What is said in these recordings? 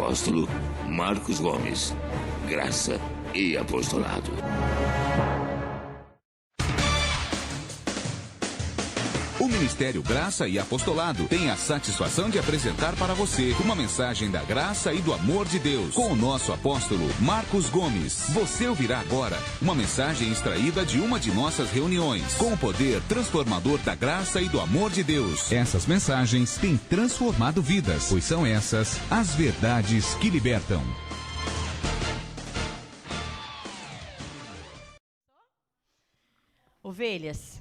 apóstolo Marcos Gomes. Graça e apostolado. O Ministério Graça e Apostolado tem a satisfação de apresentar para você uma mensagem da graça e do amor de Deus com o nosso apóstolo Marcos Gomes. Você ouvirá agora uma mensagem extraída de uma de nossas reuniões com o poder transformador da graça e do amor de Deus. Essas mensagens têm transformado vidas, pois são essas as verdades que libertam. Ovelhas,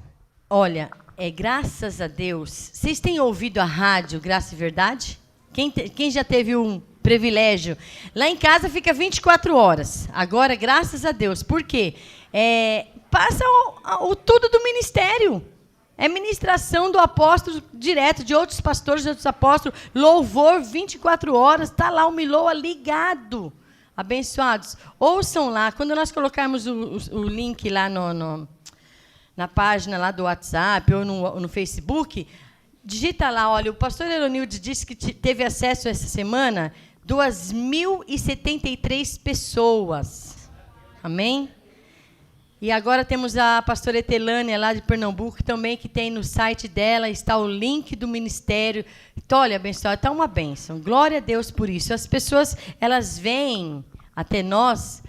olha, graças a Deus. Vocês têm ouvido a rádio Graça e Verdade? Quem já teve um privilégio? Lá em casa fica 24 horas. Agora, graças a Deus. Por quê? Passa o tudo do ministério. É ministração do apóstolo direto, de outros pastores, de outros apóstolos. Louvor 24 horas. Está lá o Miloa ligado. Abençoados. Ouçam lá. Quando nós colocarmos o link lá na página lá do WhatsApp ou no Facebook, digita lá, olha, o pastor Eronildo disse que teve acesso essa semana 2.073 pessoas. Amém? E agora temos a pastora Etelânia, lá de Pernambuco, também, que tem no site dela, está o link do ministério. Então, olha, abençoado, está uma bênção. Glória a Deus por isso. As pessoas, elas vêm até nós.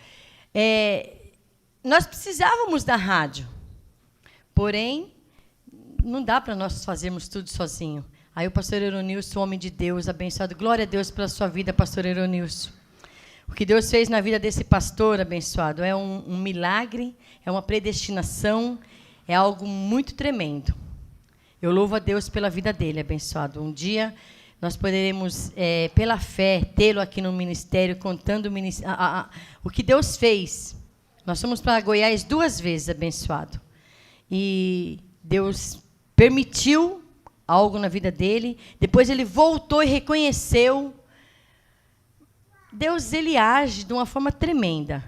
Nós precisávamos da rádio. Porém, não dá para nós fazermos tudo sozinho. Aí o pastor Eronilson, homem de Deus, abençoado. Glória a Deus pela sua vida, pastor Eronilson. O que Deus fez na vida desse pastor, abençoado, é um milagre, é uma predestinação, é algo muito tremendo. Eu louvo a Deus pela vida dele, abençoado. Um dia nós poderemos, pela fé, tê-lo aqui no ministério, contando o que Deus fez. Nós fomos para Goiás 2 vezes, abençoado. E Deus permitiu algo na vida dele. Depois ele voltou e reconheceu. Deus, ele age de uma forma tremenda.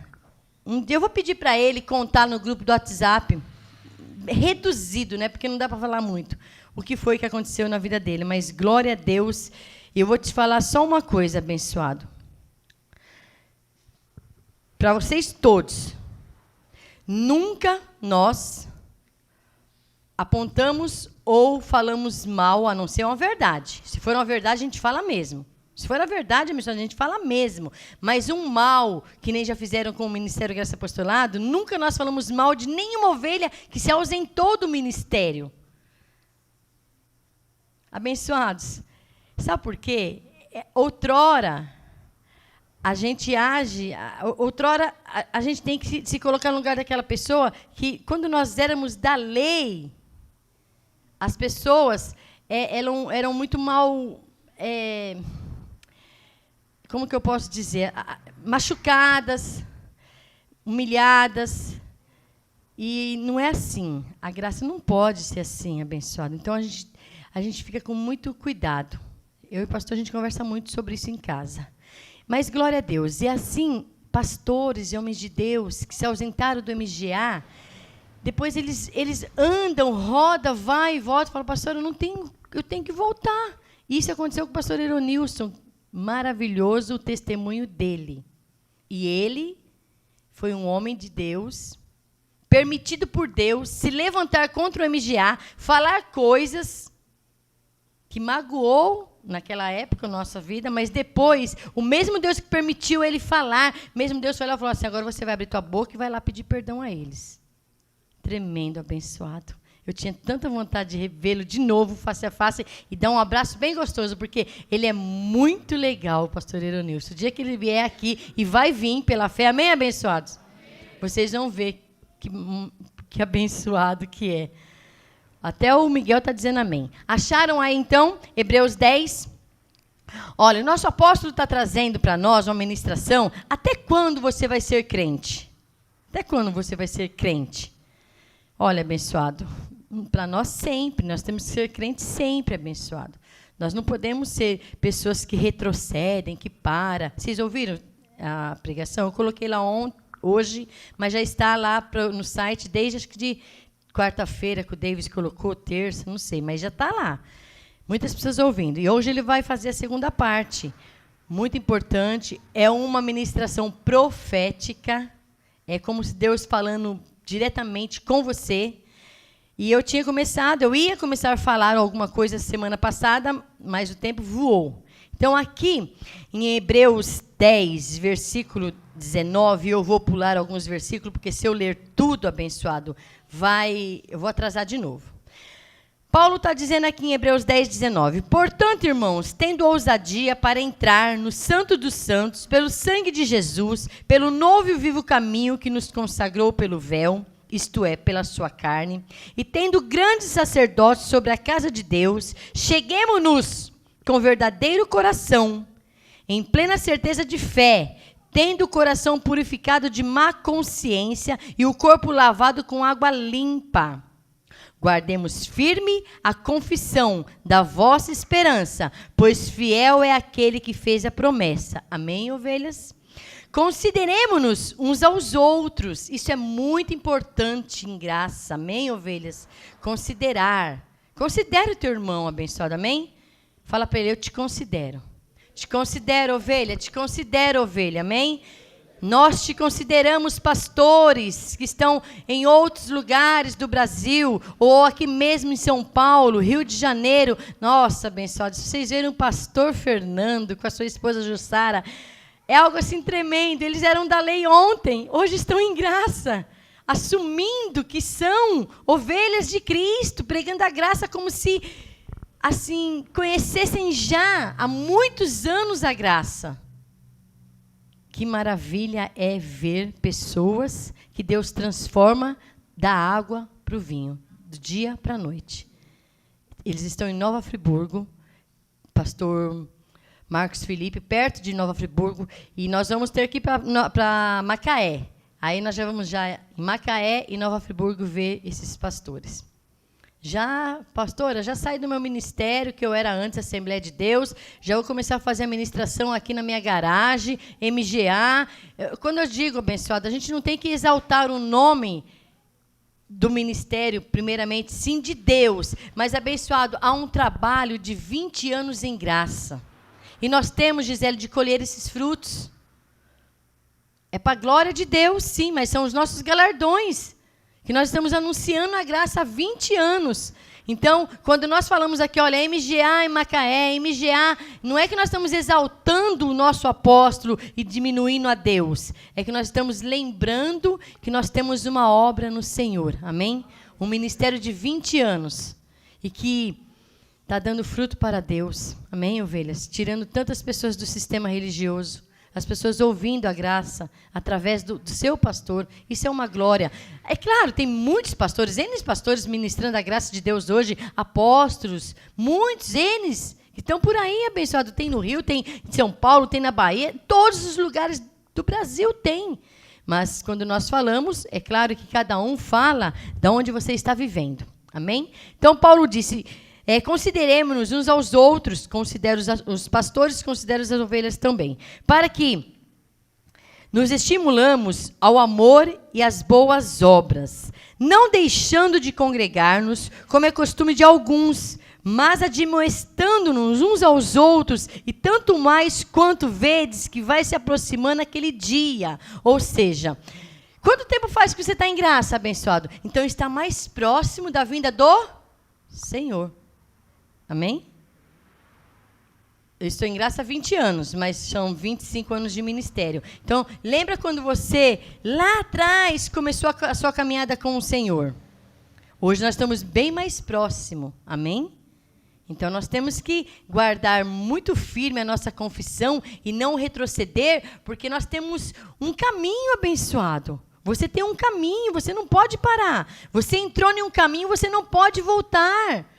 Um dia eu vou pedir para ele contar no grupo do WhatsApp, reduzido, né, porque não dá para falar muito, o que foi que aconteceu na vida dele. Mas glória a Deus. E eu vou te falar só uma coisa, abençoado. Para vocês todos, nunca nós apontamos ou falamos mal, a não ser uma verdade. Se for uma verdade, a gente fala mesmo. Se for a verdade, a gente fala mesmo. Mas um mal, que nem já fizeram com o Ministério Graça e Apostolado, nunca nós falamos mal de nenhuma ovelha que se ausentou do ministério. Abençoados. Sabe por quê? Outrora, a gente age... Outrora, a gente tem que se colocar no lugar daquela pessoa que, quando nós éramos da lei... As pessoas eram muito mal, como que eu posso dizer, machucadas, humilhadas. E não é assim. A graça não pode ser assim, abençoada. Então, a gente fica com muito cuidado. Eu e o pastor, a gente conversa muito sobre isso em casa. Mas, glória a Deus. E assim, pastores e homens de Deus que se ausentaram do MGA... Depois eles andam, rodam, vai e volta, falam, pastor, eu tenho que voltar. Isso aconteceu com o pastor Eronilson. Maravilhoso o testemunho dele. E ele foi um homem de Deus, permitido por Deus, se levantar contra o MGA, falar coisas que magoou naquela época a nossa vida, mas depois, o mesmo Deus que permitiu ele falar, mesmo Deus foi lá e falou assim, agora você vai abrir tua boca e vai lá pedir perdão a eles. Tremendo, abençoado. Eu tinha tanta vontade de revê-lo de novo, face a face, e dar um abraço bem gostoso, porque ele é muito legal, o pastor Eronilson. O dia que ele vier aqui, e vai vir pela fé, amém, abençoados? Amém. Vocês vão ver que abençoado que é. Até o Miguel está dizendo amém. Acharam aí, então, Hebreus 10? Olha, o nosso apóstolo está trazendo para nós uma ministração. Até quando você vai ser crente? Até quando você vai ser crente? Olha, abençoado, para nós sempre, nós temos que ser crentes sempre, abençoado. Nós não podemos ser pessoas que retrocedem, que param. Vocês ouviram a pregação? Eu coloquei lá hoje, mas já está lá no site desde, acho que de quarta-feira, que o Davis colocou, terça, não sei, mas já está lá. Muitas pessoas ouvindo. E hoje ele vai fazer a segunda parte. muito importante. É uma ministração profética. É como se Deus falando diretamente com você. E eu ia começar a falar alguma coisa semana passada, mas o tempo voou. Então, aqui, em Hebreus 10, versículo 19, eu vou pular alguns versículos, porque se eu ler tudo, abençoado, eu vou atrasar de novo. Paulo está dizendo aqui em Hebreus 10, 19, portanto, irmãos, tendo ousadia para entrar no Santo dos Santos, pelo sangue de Jesus, pelo novo e vivo caminho que nos consagrou pelo véu, isto é, pela sua carne, e tendo grandes sacerdotes sobre a casa de Deus, cheguemo-nos com verdadeiro coração, em plena certeza de fé, tendo o coração purificado de má consciência e o corpo lavado com água limpa. Guardemos firme a confissão da vossa esperança, pois fiel é aquele que fez a promessa. Amém, ovelhas? Consideremos-nos uns aos outros. Isso é muito importante em graça. Amém, ovelhas? Considerar. Considere o teu irmão abençoado. Amém? Fala para ele, eu te considero. Te considero, ovelha. Te considero, ovelha. Amém? Nós te consideramos pastores que estão em outros lugares do Brasil, ou aqui mesmo em São Paulo, Rio de Janeiro. Nossa, abençoados, vocês viram o pastor Fernando com a sua esposa Jussara. É algo assim tremendo. Eles eram da lei ontem, hoje estão em graça, assumindo que são ovelhas de Cristo, pregando a graça como se, assim, conhecessem já há muitos anos a graça. Que maravilha é ver pessoas que Deus transforma da água para o vinho, do dia para a noite. Eles estão em Nova Friburgo, pastor Marcos Felipe, perto de Nova Friburgo, e nós vamos ter que ir para Macaé. Aí nós já vamos em Macaé e Nova Friburgo ver esses pastores. Pastora, já saí do meu ministério, que eu era antes Assembleia de Deus, já vou começar a fazer a ministração aqui na minha garagem, MGA. Quando eu digo, abençoado, a gente não tem que exaltar o nome do ministério, primeiramente, sim, de Deus, mas, abençoado, há um trabalho de 20 anos em graça. E nós temos, Gisele, de colher esses frutos. É para a glória de Deus, sim, mas são os nossos galardões, que nós estamos anunciando a graça há 20 anos. Então, quando nós falamos aqui, olha, MGA em Macaé, MGA, não é que nós estamos exaltando o nosso apóstolo e diminuindo a Deus. É que nós estamos lembrando que nós temos uma obra no Senhor. Amém? Um ministério de 20 anos. E que está dando fruto para Deus. Amém, ovelhas? Tirando tantas pessoas do sistema religioso. As pessoas ouvindo a graça através do seu pastor. Isso é uma glória. É claro, tem muitos pastores, N pastores ministrando a graça de Deus hoje, apóstolos, muitos N que estão por aí, abençoado. Tem no Rio, tem em São Paulo, tem na Bahia, todos os lugares do Brasil tem. Mas quando nós falamos, é claro que cada um fala de onde você está vivendo. Amém? Então, Paulo disse... consideremos-nos uns aos outros, considero os pastores, considero as ovelhas também, para que nos estimulamos ao amor e às boas obras, não deixando de congregar-nos, como é costume de alguns, mas admoestando-nos uns aos outros, e tanto mais quanto vedes que vai se aproximando aquele dia. Ou seja, quanto tempo faz que você está em graça, abençoado? Então está mais próximo da vinda do Senhor. Amém? Eu estou em graça há 20 anos, mas são 25 anos de ministério. Então, lembra quando você, lá atrás, começou a sua caminhada com o Senhor? Hoje nós estamos bem mais próximos. Amém? Então, nós temos que guardar muito firme a nossa confissão e não retroceder, porque nós temos um caminho abençoado. Você tem um caminho, você não pode parar. Você entrou em um caminho, você não pode voltar.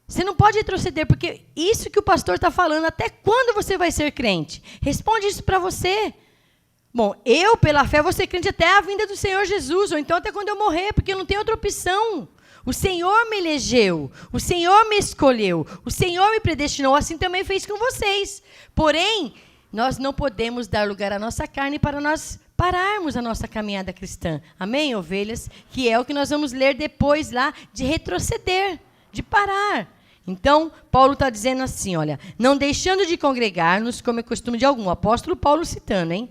Você não pode retroceder, porque isso que o pastor está falando, até quando você vai ser crente? Responde isso para você. Bom, eu, pela fé, vou ser crente até a vinda do Senhor Jesus, ou então até quando eu morrer, porque eu não tenho outra opção. O Senhor me elegeu, o Senhor me escolheu, o Senhor me predestinou, assim também fez com vocês. Porém, nós não podemos dar lugar à nossa carne para nós pararmos a nossa caminhada cristã. Amém, ovelhas? Que é o que nós vamos ler depois lá, de retroceder, de parar. Então, Paulo está dizendo assim, olha, não deixando de congregar-nos, como é costume de algum. O apóstolo Paulo citando, hein?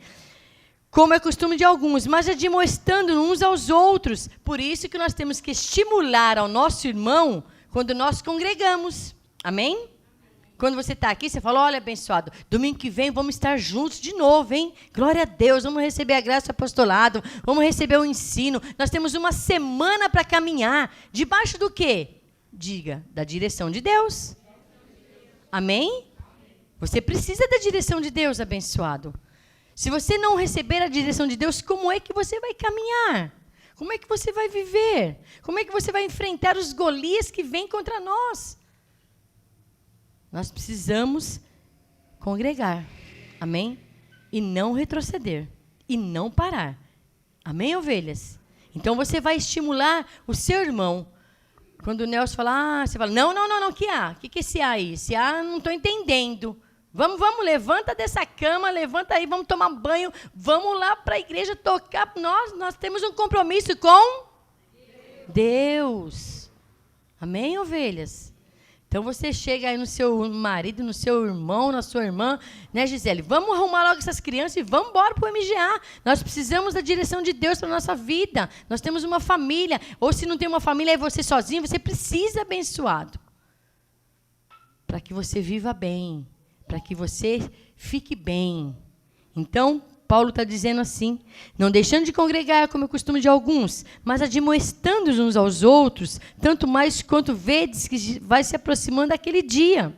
Como é costume de alguns, mas admoestando uns aos outros. Por isso que nós temos que estimular ao nosso irmão quando nós congregamos. Amém? Quando você está aqui, você fala, olha, abençoado, domingo que vem vamos estar juntos de novo, hein? Glória a Deus, vamos receber a graça do apostolado, vamos receber o ensino. Nós temos uma semana para caminhar. Debaixo do quê? Diga, da direção de Deus. Amém? Você precisa da direção de Deus, abençoado. Se você não receber a direção de Deus, como é que você vai caminhar? Como é que você vai viver? Como é que você vai enfrentar os Golias que vêm contra nós? Nós precisamos congregar, amém? E não retroceder, e não parar. Amém, ovelhas? Então, você vai estimular o seu irmão. Quando o Nelson fala, você fala, não, que A? O que é esse A aí? Esse A, não estou entendendo. Vamos, levanta dessa cama, levanta aí, vamos tomar banho, vamos lá para a igreja tocar. Nós temos um compromisso com Deus. Amém, ovelhas? Então, você chega aí no seu marido, no seu irmão, na sua irmã, né, Gisele? Vamos arrumar logo essas crianças e vamos embora para o MGA. Nós precisamos da direção de Deus para a nossa vida. Nós temos uma família. Ou se não tem uma família, é você sozinho, você precisa abençoado. Para que você viva bem. Para que você fique bem. Então, Paulo está dizendo assim, não deixando de congregar como é costume de alguns, mas admoestando uns aos outros, tanto mais quanto vedes que vai se aproximando aquele dia.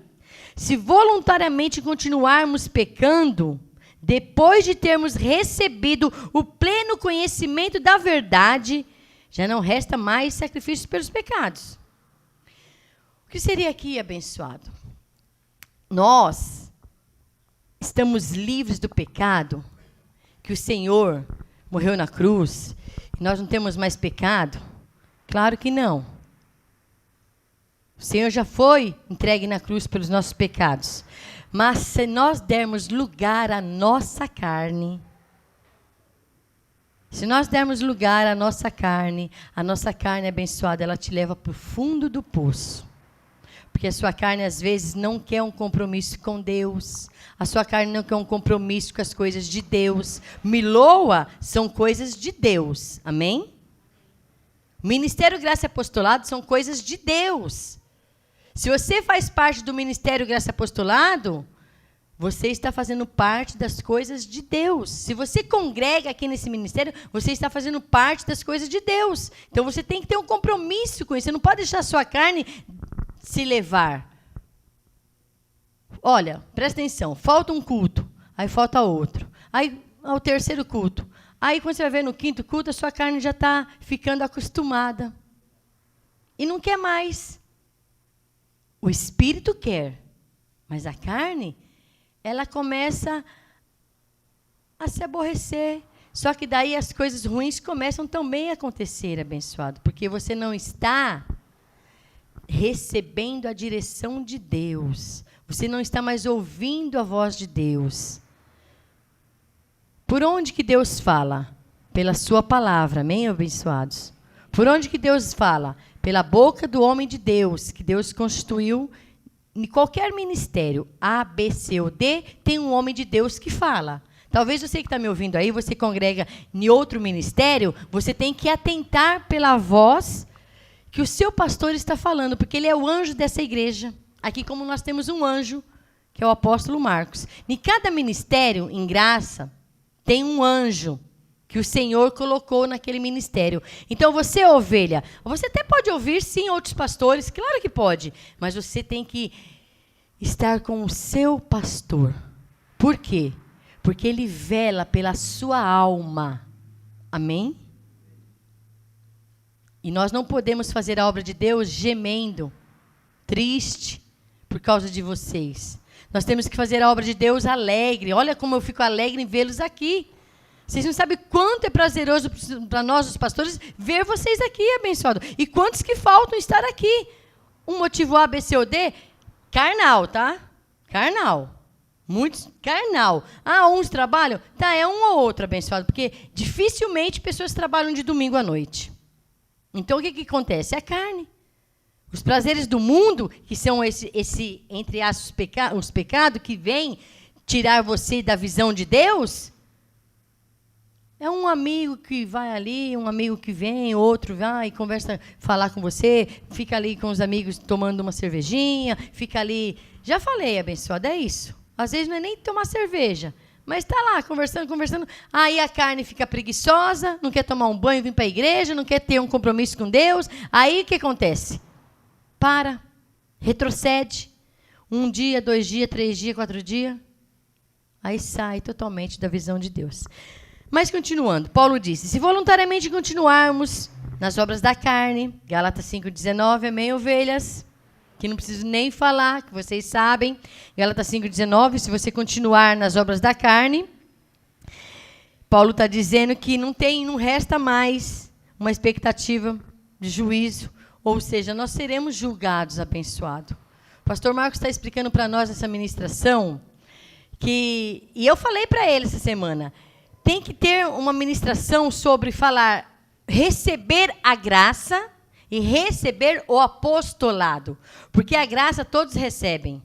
Se voluntariamente continuarmos pecando, depois de termos recebido o pleno conhecimento da verdade, já não resta mais sacrifícios pelos pecados. O que seria aqui, abençoado? Nós estamos livres do pecado, que o Senhor morreu na cruz, e nós não temos mais pecado? Claro que não. O Senhor já foi entregue na cruz pelos nossos pecados. Mas se nós dermos lugar à nossa carne, a nossa carne abençoada, ela te leva para o fundo do poço. Porque a sua carne, às vezes, não quer um compromisso com Deus. A sua carne não quer um compromisso com as coisas de Deus. Miloa são coisas de Deus. Amém? Ministério Graça e Apostolado são coisas de Deus. Se você faz parte do Ministério Graça e Apostolado, você está fazendo parte das coisas de Deus. Se você congrega aqui nesse ministério, você está fazendo parte das coisas de Deus. Então, você tem que ter um compromisso com isso. Você não pode deixar a sua carne se levar. Olha, presta atenção, falta um culto, aí falta outro, aí ao terceiro culto, aí quando você vai ver no quinto culto, a sua carne já está ficando acostumada e não quer mais. O espírito quer, mas a carne, ela começa a se aborrecer. Só que daí as coisas ruins começam também a acontecer, abençoado, porque você não está recebendo a direção de Deus. Você não está mais ouvindo a voz de Deus. Por onde que Deus fala? Pela sua palavra, amém, abençoados? Por onde que Deus fala? Pela boca do homem de Deus, que Deus constituiu em qualquer ministério, A, B, C ou D, tem um homem de Deus que fala. Talvez você que está me ouvindo aí, você congrega em outro ministério, você tem que atentar pela voz que o seu pastor está falando, porque ele é o anjo dessa igreja. Aqui, como nós temos um anjo, que é o apóstolo Marcos. Em cada ministério, em graça, tem um anjo que o Senhor colocou naquele ministério. Então, você, ovelha, você até pode ouvir, sim, outros pastores, claro que pode, mas você tem que estar com o seu pastor. Por quê? Porque ele vela pela sua alma. Amém? E nós não podemos fazer a obra de Deus gemendo, triste, por causa de vocês. Nós temos que fazer a obra de Deus alegre. Olha como eu fico alegre em vê-los aqui. Vocês não sabem quanto é prazeroso para nós, os pastores, ver vocês aqui, abençoado. E quantos que faltam estar aqui. Um motivo A, B, C ou D, carnal, tá? Carnal. Muitos, carnal. Ah, uns trabalham? Tá, é um ou outro, abençoado, porque dificilmente pessoas trabalham de domingo à noite. Então, o que acontece? É a carne. Os prazeres do mundo, que são esse entre aspas, os pecados que vêm tirar você da visão de Deus, é um amigo que vai ali, um amigo que vem, outro vai, conversa, falar com você, fica ali com os amigos tomando uma cervejinha, fica ali. Já falei, abençoado, é isso. Às vezes não é nem tomar cerveja, mas está lá, conversando. Aí a carne fica preguiçosa, não quer tomar um banho, vir para a igreja, não quer ter um compromisso com Deus. Aí o que acontece? Para, retrocede. 1 dia, 2 dias, 3 dias, 4 dias. Aí sai totalmente da visão de Deus. Mas continuando, Paulo disse, se voluntariamente continuarmos nas obras da carne, Gálatas 5,19, amém, ovelhas? Que não preciso nem falar, que vocês sabem. Gálatas 5,19, se você continuar nas obras da carne, Paulo está dizendo que não resta mais uma expectativa de juízo, ou seja, nós seremos julgados, abençoado. O pastor Marcos está explicando para nós essa ministração, e eu falei para ele essa semana, tem que ter uma ministração sobre falar, receber a graça e receber o apostolado. Porque a graça todos recebem.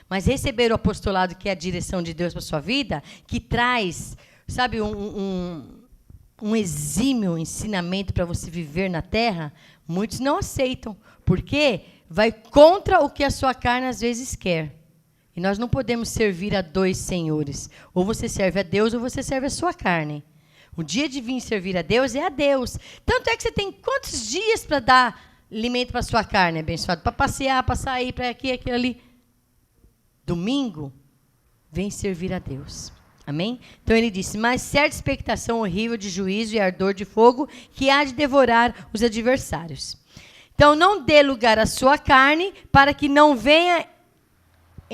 Mas receber o apostolado, que é a direção de Deus para a sua vida, que traz, sabe, um exímio ensinamento para você viver na terra, muitos não aceitam. Porque vai contra o que a sua carne às vezes quer. E nós não podemos servir a 2 senhores. Ou você serve a Deus ou você serve a sua carne. O dia de vir servir a Deus é a Deus. Tanto é que você tem quantos dias para dar alimento para a sua carne, abençoado? Para passear, para sair, para aqui, aquilo ali. Domingo, vem servir a Deus. Amém? Então ele disse, mas certa expectação horrível de juízo e ardor de fogo que há de devorar os adversários. Então não dê lugar à sua carne para que não venha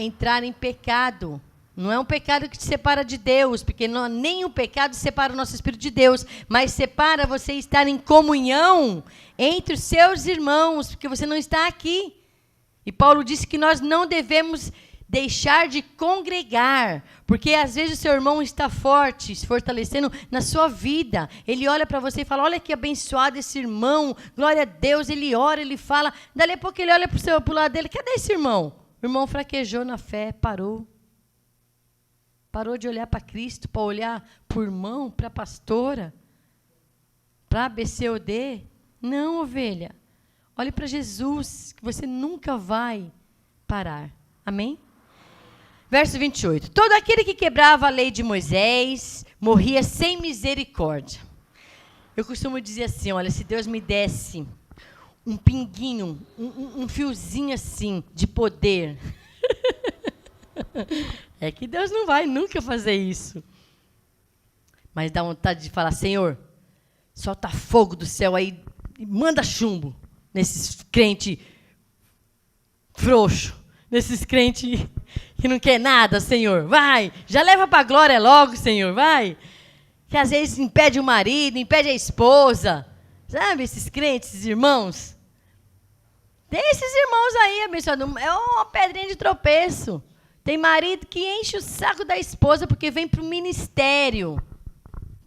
entrar em pecado. Não é um pecado que te separa de Deus, porque nem o pecado separa o nosso espírito de Deus, mas separa você estar em comunhão entre os seus irmãos, porque você não está aqui. E Paulo disse que nós não devemos deixar de congregar, porque às vezes o seu irmão está forte, se fortalecendo na sua vida. Ele olha para você e fala, olha que abençoado esse irmão, glória a Deus, ele ora, ele fala. Dali a pouco ele olha para o lado dele, cadê esse irmão? O irmão fraquejou na fé, parou. Parou de olhar para Cristo, para olhar para o irmão, para a pastora, para a ABCOD. Não, ovelha. Olhe para Jesus, que você nunca vai parar. Amém? Verso 28. Todo aquele que quebrava a lei de Moisés morria sem misericórdia. Eu costumo dizer assim, olha, se Deus me desse um pinguinho, um fiozinho assim de poder. É que Deus não vai nunca fazer isso. Mas dá vontade de falar, Senhor, solta fogo do céu aí e manda chumbo nesses crentes frouxos, nesses crentes que não quer nada, Senhor. Vai, já leva para a glória logo, Senhor, vai. Que às vezes impede o marido, impede a esposa. Sabe, esses crentes, esses irmãos? Tem esses irmãos aí, abençoado, é uma pedrinha de tropeço. Tem marido que enche o saco da esposa porque vem para o ministério.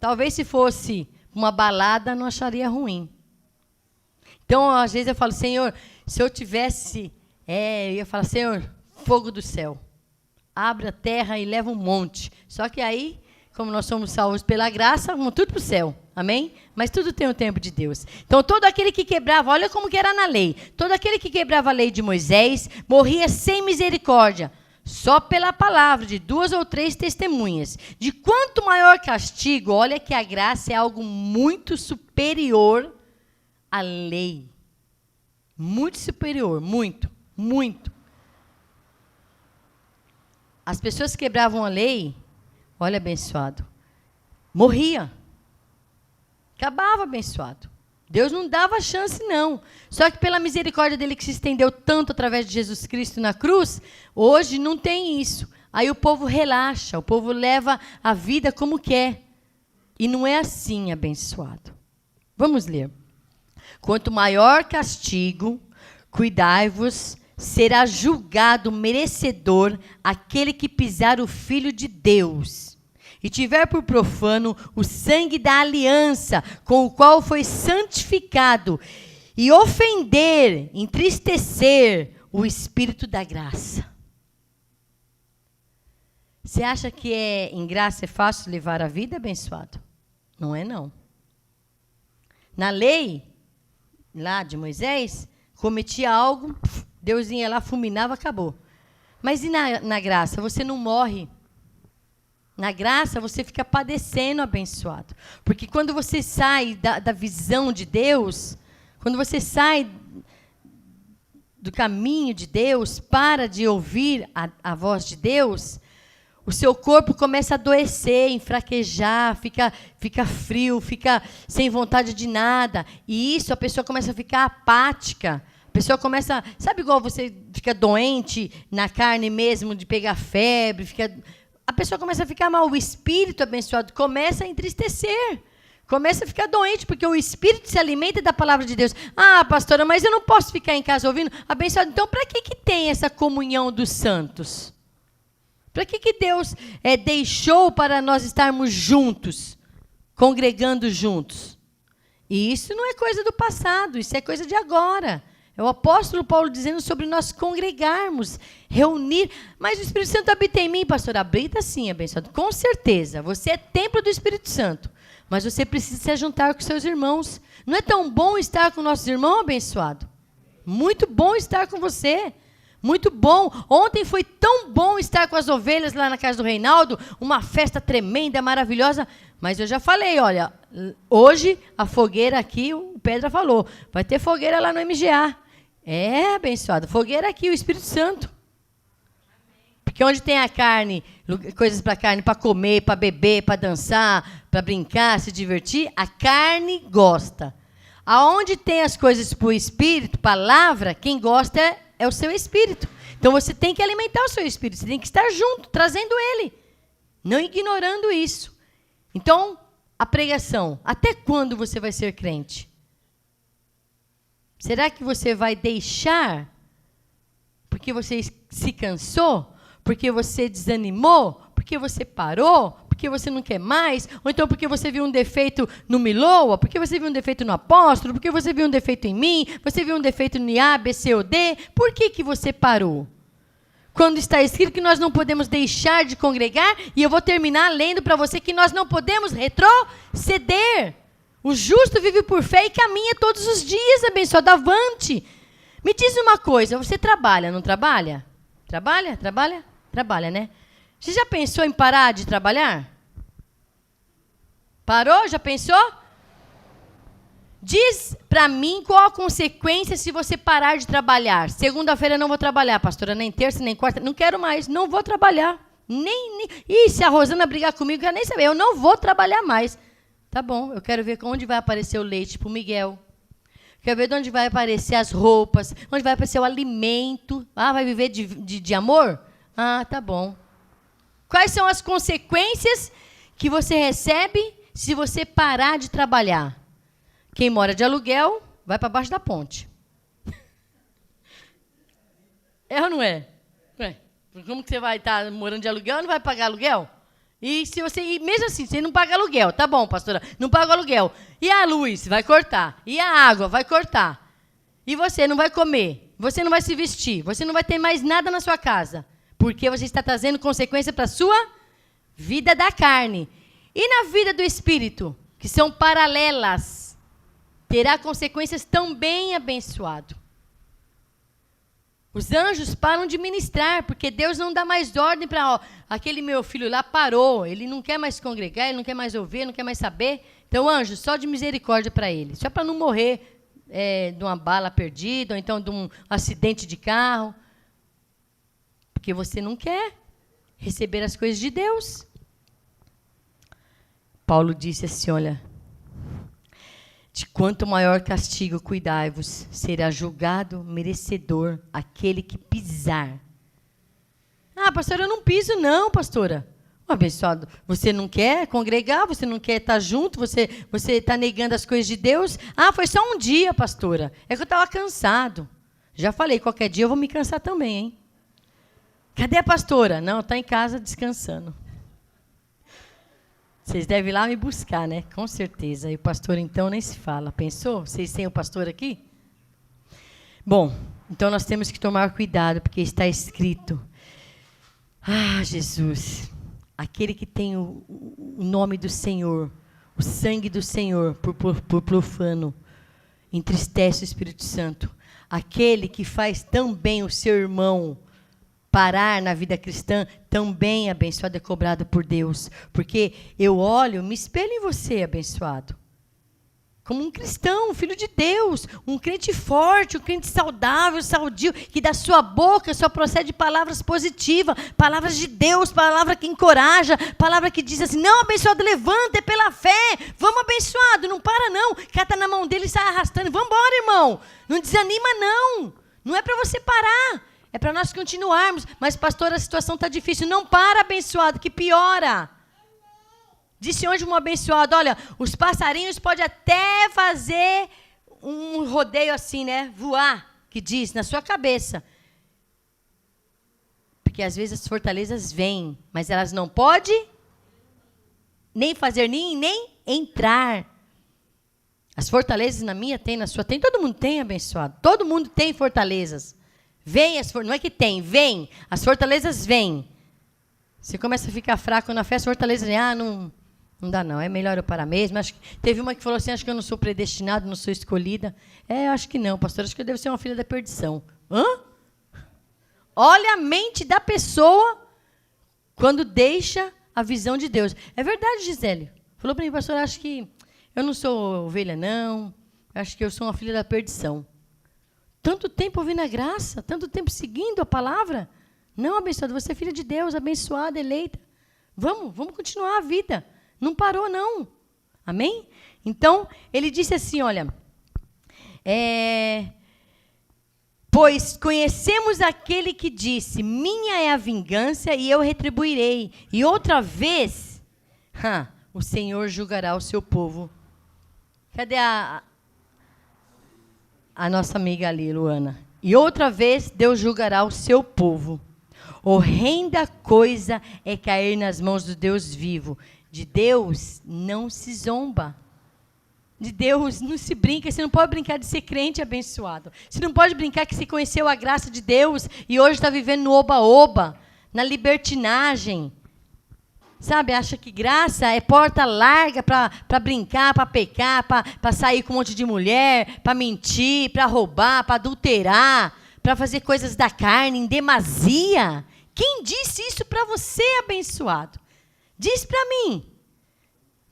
Talvez se fosse uma balada, não acharia ruim. Então, às vezes eu falo, Senhor, se eu tivesse, eu ia falar, Senhor, fogo do céu. Abre a terra e leva um monte. Só que aí, como nós somos salvos pela graça, vamos tudo para o céu. Amém? Mas tudo tem o tempo de Deus. Então, todo aquele que quebrava, olha como que era na lei. Todo aquele que quebrava a lei de Moisés morria sem misericórdia. Só pela palavra de 2 ou 3 testemunhas. De quanto maior castigo, olha que a graça é algo muito superior à lei. Muito superior, muito, muito. As pessoas que quebravam a lei, olha, abençoado, morria. Acabava, abençoado. Deus não dava chance, não. Só que pela misericórdia dele que se estendeu tanto através de Jesus Cristo na cruz, hoje não tem isso. Aí o povo relaxa, o povo leva a vida como quer. E não é assim, abençoado. Vamos ler. Quanto maior castigo, cuidai-vos, será julgado merecedor aquele que pisar o Filho de Deus e tiver por profano o sangue da aliança, com o qual foi santificado, e ofender, entristecer o Espírito da graça. Você acha que em graça é fácil levar a vida, abençoado? Não é, não. Na lei, lá de Moisés, cometia algo, Deus ia lá, fulminava, acabou. Mas e na graça? Você não morre. Na graça, você fica padecendo, abençoado. Porque quando você sai da visão de Deus, quando você sai do caminho de Deus, para de ouvir a voz de Deus, o seu corpo começa a adoecer, enfraquejar, fica frio, fica sem vontade de nada. E isso, a pessoa começa a ficar apática. A pessoa começa... Sabe igual você fica doente na carne mesmo, de pegar febre? A pessoa começa a ficar mal. O espírito abençoado começa a entristecer. Começa a ficar doente, porque o espírito se alimenta da palavra de Deus. Ah, pastora, mas eu não posso ficar em casa ouvindo. Abençoado, então para que tem essa comunhão dos santos? Para que Deus deixou para nós estarmos juntos, congregando juntos? E isso não é coisa do passado, isso é coisa de agora. É o apóstolo Paulo dizendo sobre nós congregarmos, reunir. Mas o Espírito Santo habita em mim, pastora Brita, sim, abençoado. Com certeza, você é templo do Espírito Santo. Mas você precisa se juntar com seus irmãos. Não é tão bom estar com nossos irmãos, abençoado? Muito bom estar com você. Muito bom. Ontem foi tão bom estar com as ovelhas lá na casa do Reinaldo, uma festa tremenda, maravilhosa. Mas eu já falei, olha, hoje a fogueira aqui, o Pedra falou, vai ter fogueira lá no MGA. É, abençoado, fogueira aqui, o Espírito Santo. Porque onde tem a carne, coisas para carne, para comer, para beber, para dançar, para brincar, se divertir, a carne gosta. Aonde tem as coisas para o Espírito, palavra, quem gosta é o seu espírito. Então, você tem que alimentar o seu espírito. Você tem que estar junto, trazendo ele. Não ignorando isso. Então, a pregação. Até quando você vai ser crente? Será que você vai deixar porque você se cansou? Porque você desanimou? Porque você parou? Porque você não quer mais? Ou então porque você viu um defeito no Miloa? Porque você viu um defeito no apóstolo? Porque você viu um defeito em mim? Você viu um defeito no A, B, C ou D? Por que você parou? Quando está escrito que nós não podemos deixar de congregar, e eu vou terminar lendo para você que nós não podemos retroceder. O justo vive por fé e caminha todos os dias, abençoado, avante. Me diz uma coisa, você trabalha, não trabalha? Trabalha? Trabalha? Trabalha, né? Você já pensou em parar de trabalhar? Parou? Já pensou? Diz para mim qual a consequência se você parar de trabalhar. Segunda-feira eu não vou trabalhar, pastora, nem terça, nem quarta. Não quero mais, não vou trabalhar. Ih, se a Rosana brigar comigo, eu quero nem saber. Eu não vou trabalhar mais. Tá bom, eu quero ver onde vai aparecer o leite para o Miguel. Quero ver de onde vai aparecer as roupas, onde vai aparecer o alimento. Ah, vai viver de amor? Ah, tá bom. Quais são as consequências que você recebe se você parar de trabalhar? Quem mora de aluguel vai para baixo da ponte. É ou não é? Como que você vai estar morando de aluguel e não vai pagar aluguel? E mesmo assim, você não paga aluguel, tá bom, pastora, não paga aluguel. E a luz vai cortar, e a água vai cortar. E você não vai comer, você não vai se vestir, você não vai ter mais nada na sua casa. Porque você está trazendo consequência para a sua vida da carne. E na vida do espírito, que são paralelas, terá consequências também, abençoado. Os anjos param de ministrar, porque Deus não dá mais ordem para... aquele meu filho lá parou, ele não quer mais congregar, ele não quer mais ouvir, não quer mais saber. Então, anjo, só de misericórdia para ele. Só para não morrer de uma bala perdida, ou então de um acidente de carro. Porque você não quer receber as coisas de Deus. Paulo disse assim, olha... De quanto maior castigo cuidai-vos, será julgado merecedor aquele que pisar. Ah, pastora, eu não piso não, pastora. Abençoado, você não quer congregar, você não quer estar junto, você está negando as coisas de Deus. Ah, foi só um dia, pastora. É que eu estava cansado. Já falei, qualquer dia eu vou me cansar também, hein? Cadê a pastora? Não, está em casa descansando. Vocês devem ir lá me buscar, né? Com certeza. E o pastor, então, nem se fala. Pensou? Vocês têm o pastor aqui? Bom, então nós temos que tomar cuidado, porque está escrito. Ah, Jesus, aquele que tem o nome do Senhor, o sangue do Senhor, por profano, entristece o Espírito Santo. Aquele que faz tão bem o seu irmão parar na vida cristã, também abençoado, é cobrado por Deus. Porque eu olho, me espelho em você, abençoado. Como um cristão, um filho de Deus, um crente forte, um crente saudável, saudio, que da sua boca só procede palavras positivas, palavras de Deus, palavra que encoraja, palavra que diz assim, não, abençoado, levanta, é pela fé, vamos, abençoado, não para não, cata na mão dele e sai arrastando, vamos embora, irmão, não desanima não é para você parar, é para nós continuarmos, mas pastor, a situação está difícil, não para, abençoado, que piora. Disse hoje um abençoado, olha, os passarinhos podem até fazer um rodeio assim, né? Voar, que diz, na sua cabeça. Porque às vezes as fortalezas vêm, mas elas não podem nem fazer ninho, nem entrar. As fortalezas na minha tem, na sua tem, todo mundo tem, abençoado. Todo mundo tem fortalezas. Vem, não é que tem, vem. As fortalezas vêm. Você começa a ficar fraco na fé, as fortalezas vêm, não dá não, é melhor eu parar mesmo. Acho que, teve uma que falou assim, acho que eu não sou predestinado, não sou escolhida. Acho que não, pastor, acho que eu devo ser uma filha da perdição. Hã? Olha a mente da pessoa quando deixa a visão de Deus. É verdade, Gisele. Falou para mim, pastor, acho que eu não sou ovelha, não. Acho que eu sou uma filha da perdição. Tanto tempo ouvindo a graça, tanto tempo seguindo a palavra. Não, abençoado, você é filha de Deus, abençoada, eleita. Vamos continuar a vida. Não parou, não. Amém? Então, ele disse assim, olha, pois conhecemos aquele que disse, minha é a vingança e eu retribuirei. E outra vez, o Senhor julgará o seu povo. Cadê a nossa amiga ali, Luana? E outra vez, Deus julgará o seu povo. Horrenda coisa é cair nas mãos do Deus vivo. De Deus não se zomba. De Deus não se brinca. Você não pode brincar de ser crente abençoado. Você não pode brincar que você conheceu a graça de Deus e hoje está vivendo no oba-oba, na libertinagem. Sabe, acha que graça é porta larga para brincar, para pecar, para sair com um monte de mulher, para mentir, para roubar, para adulterar, para fazer coisas da carne em demasia. Quem disse isso para você, abençoado? Diz para mim.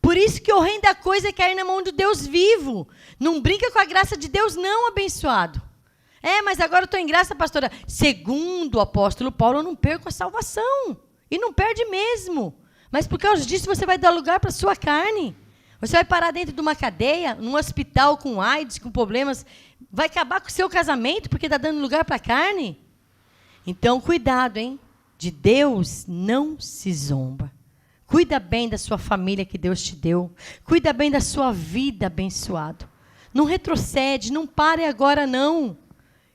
Por isso que horrenda coisa é cair na mão do Deus vivo. Não brinca com a graça de Deus, não, abençoado. Mas agora eu estou em graça, pastora. Segundo o apóstolo Paulo, eu não perco a salvação. E não perde mesmo. Mas por causa disso, você vai dar lugar para a sua carne. Você vai parar dentro de uma cadeia, num hospital com AIDS, com problemas. Vai acabar com o seu casamento, porque está dando lugar para a carne. Então, cuidado, hein? De Deus não se zomba. Cuida bem da sua família que Deus te deu. Cuida bem da sua vida, abençoado. Não retrocede, não pare agora, não.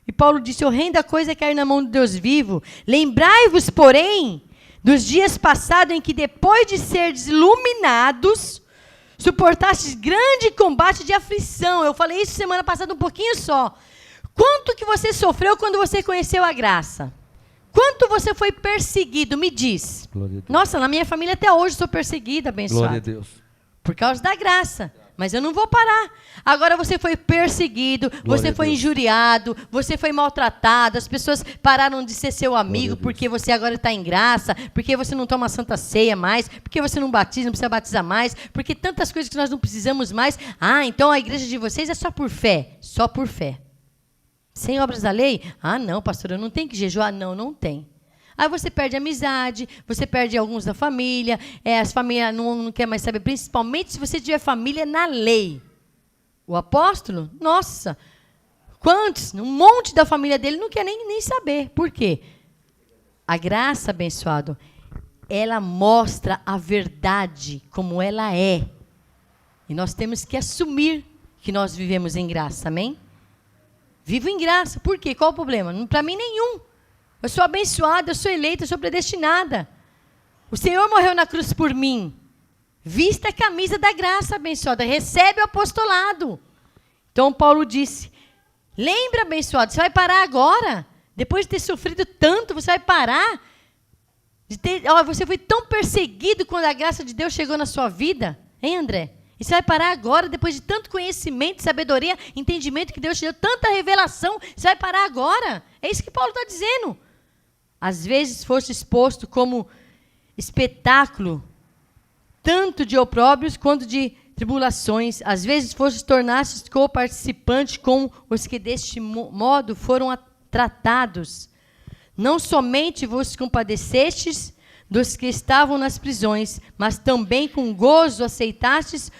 E Paulo disse, horrenda coisa é cair na mão de Deus vivo. Lembrai-vos, porém, dos dias passados em que, depois de seres iluminados, suportastes grande combate de aflição. Eu falei isso semana passada um pouquinho só. Quanto que você sofreu quando você conheceu a graça? Quanto você foi perseguido? Me diz. Nossa, na minha família até hoje sou perseguida, abençoado. Glória a Deus. Por causa da graça. Mas eu não vou parar. Agora você foi perseguido, você foi injuriado, você foi maltratado, as pessoas pararam de ser seu amigo porque você agora está em graça, porque você não toma santa ceia mais, porque você não batiza, não precisa batizar mais, porque tantas coisas que nós não precisamos mais. Então a igreja de vocês é só por fé. Só por fé. Sem obras da lei? Não, pastor, eu não tenho que jejuar. Não tem. Aí você perde amizade, você perde alguns da família, as famílias não querem mais saber, principalmente se você tiver família na lei. O apóstolo, nossa, quantos? Um monte da família dele não quer nem saber. Por quê? A graça, abençoado, ela mostra a verdade como ela é. E nós temos que assumir que nós vivemos em graça, amém? Vivo em graça. Por quê? Qual o problema? Para mim, nenhum. Eu sou abençoada, eu sou eleita, eu sou predestinada. O Senhor morreu na cruz por mim. Vista a camisa da graça, abençoada. Recebe o apostolado. Então, Paulo disse Lembra, abençoado, você vai parar agora? Depois de ter sofrido tanto, você vai parar? Você foi tão perseguido quando a graça de Deus chegou na sua vida. Hein, André? E você vai parar agora, depois de tanto conhecimento, sabedoria, entendimento que Deus te deu, tanta revelação, você vai parar agora? É isso que Paulo está dizendo. Às vezes foste exposto como espetáculo, tanto de opróbrios quanto de tribulações. Às vezes foste tornaste co-participante com os que deste modo foram tratados. Não somente vos compadecestes dos que estavam nas prisões, mas também com gozo aceitastes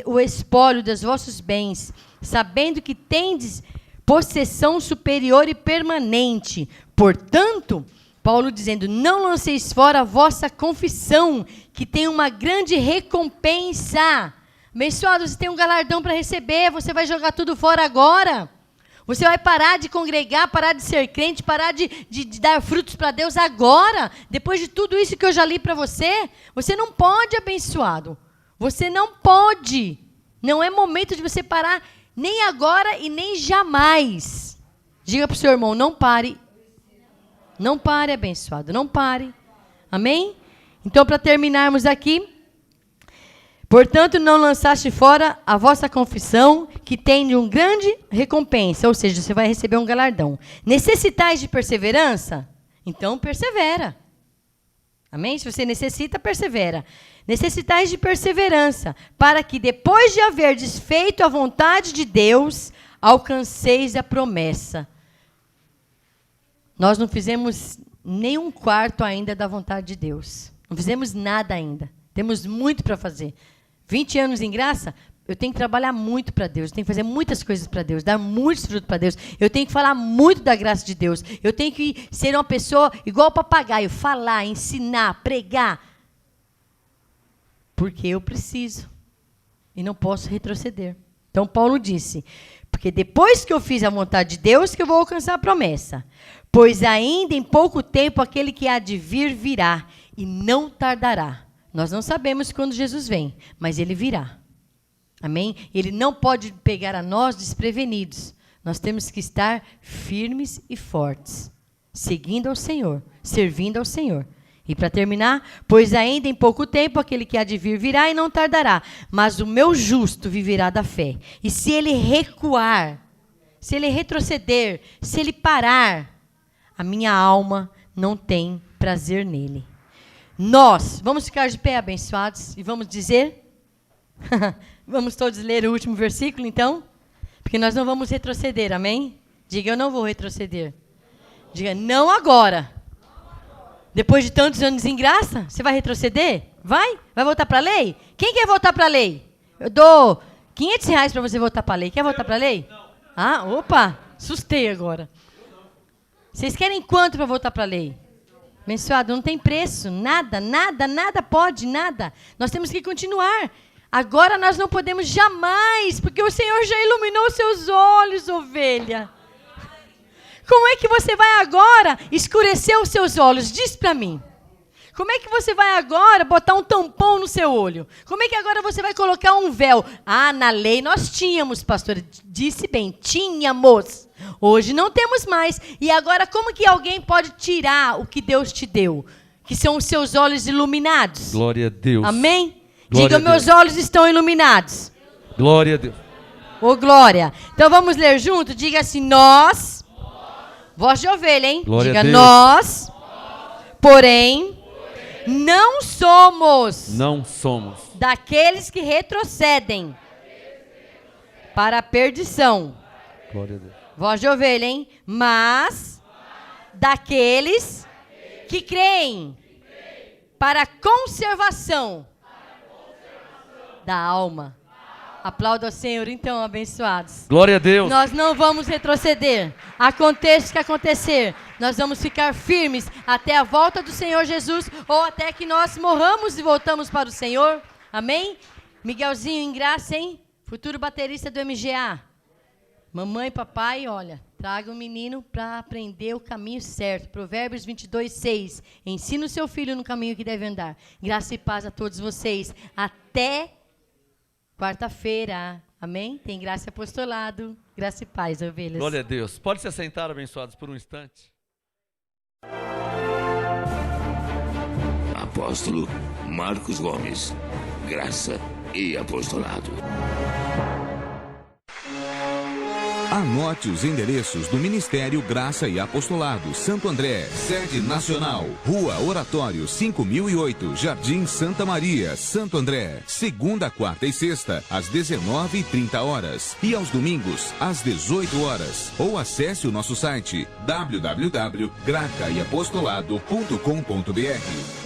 o espólio dos vossos bens, sabendo que tendes possessão superior e permanente. Portanto, Paulo dizendo, não lanceis fora a vossa confissão, que tem uma grande recompensa. Abençoado, você tem um galardão para receber, você vai jogar tudo fora agora. Você vai parar de congregar, parar de ser crente, parar de dar frutos para Deus agora. Depois de tudo isso que eu já li para você, você não pode, abençoado. Você não pode. Não é momento de você parar nem agora e nem jamais. Diga para o seu irmão, não pare. Não pare, abençoado, não pare. Amém? Então, para terminarmos aqui. Portanto, não lançaste fora a vossa confissão, que tem um grande recompensa, ou seja, você vai receber um galardão. Necessitais de perseverança? Então, persevera. Amém? Se você necessita, persevera. Necessitais de perseverança, para que depois de haver desfeito a vontade de Deus, alcanceis a promessa. Nós não fizemos nem um quarto ainda da vontade de Deus. Não fizemos nada ainda. Temos muito para fazer. 20 anos em graça, eu tenho que trabalhar muito para Deus, eu tenho que fazer muitas coisas para Deus, dar muitos frutos para Deus, eu tenho que falar muito da graça de Deus, eu tenho que ser uma pessoa igual ao papagaio, falar, ensinar, pregar, porque eu preciso e não posso retroceder. Então Paulo disse, porque depois que eu fiz a vontade de Deus, que eu vou alcançar a promessa, pois ainda em pouco tempo aquele que há de vir virá e não tardará. Nós não sabemos quando Jesus vem, mas ele virá. Amém? Ele não pode pegar a nós desprevenidos. Nós temos que estar firmes e fortes, seguindo ao Senhor, servindo ao Senhor. E para terminar, pois ainda em pouco tempo aquele que há de vir virá e não tardará, mas o meu justo viverá da fé. E se ele recuar, se ele retroceder, se ele parar, a minha alma não tem prazer nele. Nós, vamos ficar de pé, abençoados, e vamos dizer, vamos todos ler o último versículo, então, porque nós não vamos retroceder, amém? Diga, eu não vou retroceder. Diga, não agora. Depois de tantos anos em graça, você vai retroceder? Vai? Vai voltar para a lei? Quem quer voltar para a lei? Eu dou R$500 para você voltar para a lei. Quer voltar para a lei? Ah, opa, assustei agora. Vocês querem quanto para voltar para a lei? Abençoado, não tem preço, nada pode, nada. Nós temos que continuar. Agora nós não podemos jamais, porque o Senhor já iluminou seus olhos, ovelha. Como é que você vai agora escurecer os seus olhos? Diz para mim. Como é que você vai agora botar um tampão no seu olho? Como é que agora você vai colocar um véu? Ah, na lei nós tínhamos, pastor. Disse bem, tínhamos. Hoje não temos mais. E agora como que alguém pode tirar o que Deus te deu? Que são os seus olhos iluminados. Glória a Deus. Amém? Glória. Diga, meus olhos estão iluminados. Glória a Deus. Ô, glória. Então vamos ler junto? Diga assim, nós. Voz de ovelha, hein? Glória diga, a Deus. Nós. Porém, não somos daqueles que retrocedem para a perdição. Glória a Deus. Voz de ovelha, hein? Mas daqueles que creem para a conservação da alma. Aplauda ao Senhor, então, abençoados. Glória a Deus. Nós não vamos retroceder. Aconteça o que acontecer, nós vamos ficar firmes até a volta do Senhor Jesus ou até que nós morramos e voltamos para o Senhor. Amém? Miguelzinho, em graça, hein? Futuro baterista do MGA. Mamãe e papai, olha, traga o menino para aprender o caminho certo. Provérbios 22:6. Ensina o seu filho no caminho que deve andar. Graça e paz a todos vocês. Até quarta-feira. Amém? Tem graça e apostolado. Graça e paz, ovelhas. Glória a Deus. Pode se assentar, abençoados, por um instante. Apóstolo Marcos Gomes. Graça e apostolado. Anote os endereços do Ministério Graça e Apostolado, Santo André, sede nacional, Rua Oratório 5008, Jardim Santa Maria, Santo André, segunda, quarta e sexta, às 19h30, e aos domingos, às 18h, ou acesse o nosso site www.gracaiapostolado.com.br.